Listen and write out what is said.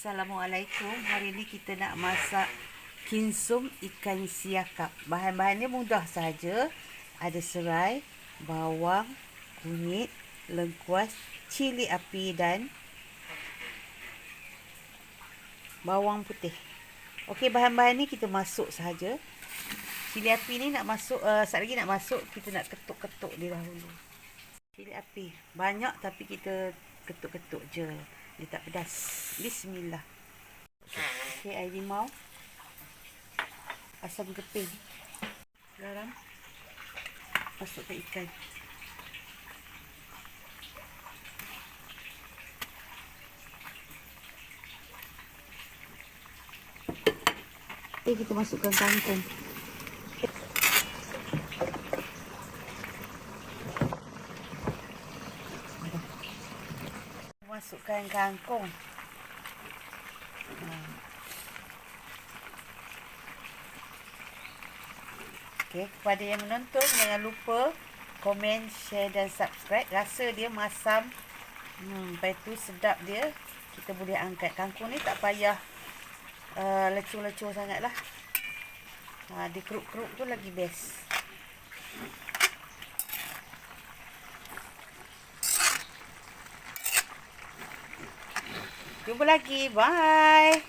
Assalamualaikum. Hari ni kita nak masak kinsum ikan siakap. Bahan-bahannya mudah saja. Ada serai, bawang, kunyit, lengkuas, cili api dan bawang putih. Okey, bahan-bahan ni kita masuk saja. Cili api ni nak masuk, sekejap lagi nak masuk, kita nak ketuk-ketuk dia dahulu. Cili api banyak tapi kita ketuk-ketuk je. Dia tak pedas. Bismillah. Okey, air limau. Asam keping. Garam. Masukkan ikan. Okey, kita masukkan kangkung. Masukkan kangkung. Okey, kepada yang menonton jangan lupa komen, share dan subscribe. Rasa dia masam. Lepas tu sedap dia. Kita boleh angkat. Kangkung ni tak payah lecur-lecur sangatlah. Dia keruk-keruk tu lagi best. Jumpa lagi. Bye.